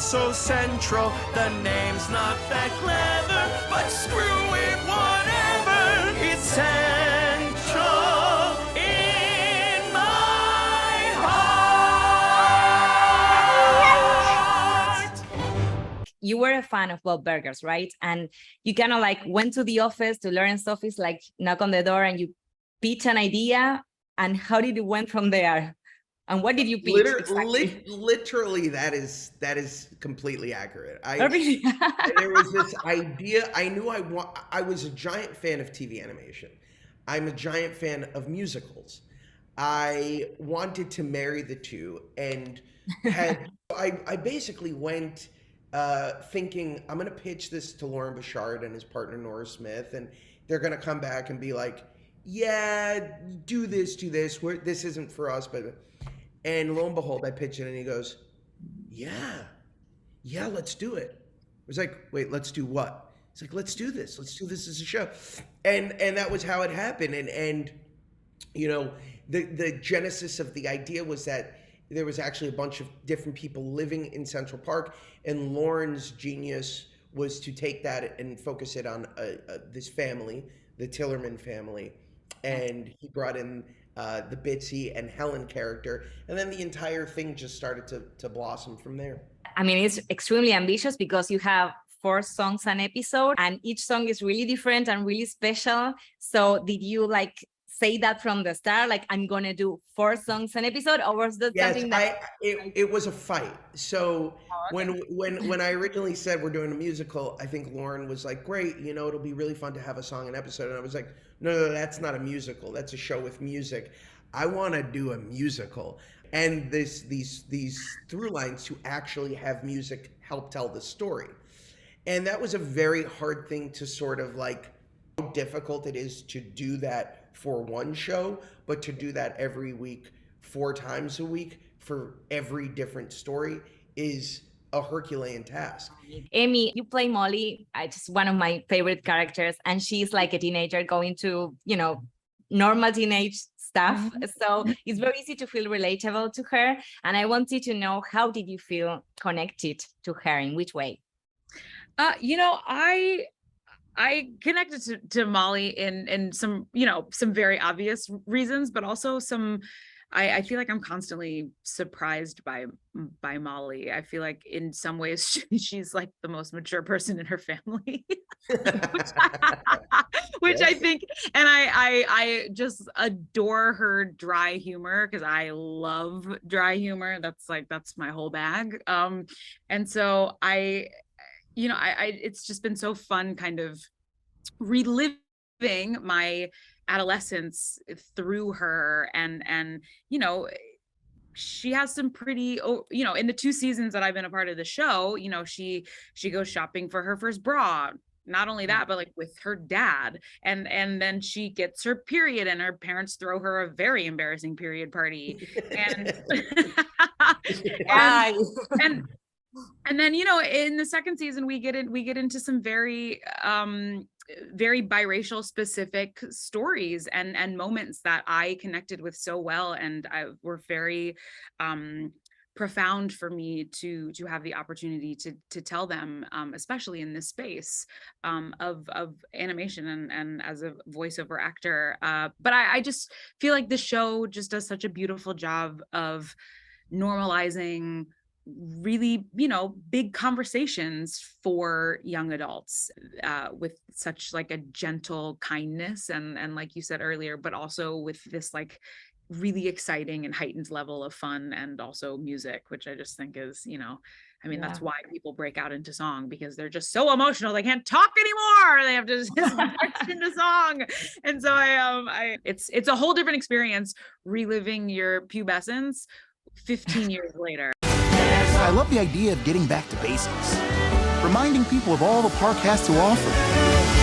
so central. The name's not that clever, but screw it, whatever. It's central in my heart. You were a fan of Bob Burgers, right? And you kind of like went to the office to Lauren's office, like knock on the door and you pitch an idea. And how did it went from there? And what did you pitch? Literally, that is completely accurate. Oh, really? There was this idea. I knew I was a giant fan of TV animation. I'm a giant fan of musicals. I wanted to marry the two, and I basically went thinking I'm going to pitch this to Lauren Bouchard and his partner Nora Smith, and they're going to come back and be like, "Yeah, do this. This isn't for us." And lo and behold, I pitch it, and he goes, "Yeah, let's do it." I was like, "Wait, let's do what?" He's like, "Let's do this. Let's do this as a show." And that was how it happened. And you know, the genesis of the idea was that there was actually a bunch of different people living in Central Park, and Lauren's genius was to take that and focus it on this family, the Tillerman family, and he brought in the Bitsy and Helen character, and then the entire thing just started to blossom from there. I mean, it's extremely ambitious because you have 4 songs an episode, and each song is really different and really special. So did you like say that from the start, like I'm gonna do 4 songs an episode, or was that something that it was a fight? So when I originally said we're doing a musical, I think Lauren was like, "Great, you know, it'll be really fun to have a song an episode," and I was like, no, that's not a musical. That's a show with music. I want to do a musical, and these through lines to actually have music help tell the story. And that was a very hard thing to sort of like, how difficult it is to do that for one show, but to do that every week, 4 times a week for every different story is a Herculean task. Emmy, you play Molly, just one of my favorite characters, and she's like a teenager going to, you know, normal teenage stuff. So it's very easy to feel relatable to her. And I wanted to know, how did you feel connected to her? In which way? You know, I connected to Molly in some, you know, some very obvious reasons, but also some, I feel like I'm constantly surprised by Molly. I feel like in some ways she's like the most mature person in her family, which I think, and I just adore her dry humor, because I love dry humor. That's my whole bag. And so it's just been so fun kind of reliving my adolescence through her, and you know, she has some pretty, you know, in the 2 seasons that I've been a part of the show, you know, she goes shopping for her first bra. Not only that, but like with her dad, and then she gets her period, and her parents throw her a very embarrassing period party, and and then, you know, in the 2nd season we get into some very biracial specific stories and moments that I connected with so well, and were very profound for me to have the opportunity to tell them, especially in this space of animation and as a voiceover actor. But I just feel like the show just does such a beautiful job of normalizing really, you know, big conversations for young adults, with such like a gentle kindness and like you said earlier, but also with this like really exciting and heightened level of fun, and also music, which I just think is, you know, I mean, that's why people break out into song, because they're just so emotional. They can't talk anymore. They have to just burst into song. And so it's a whole different experience reliving your pubescence 15 years later. I love the idea of getting back to basics, reminding people of all the park has to offer.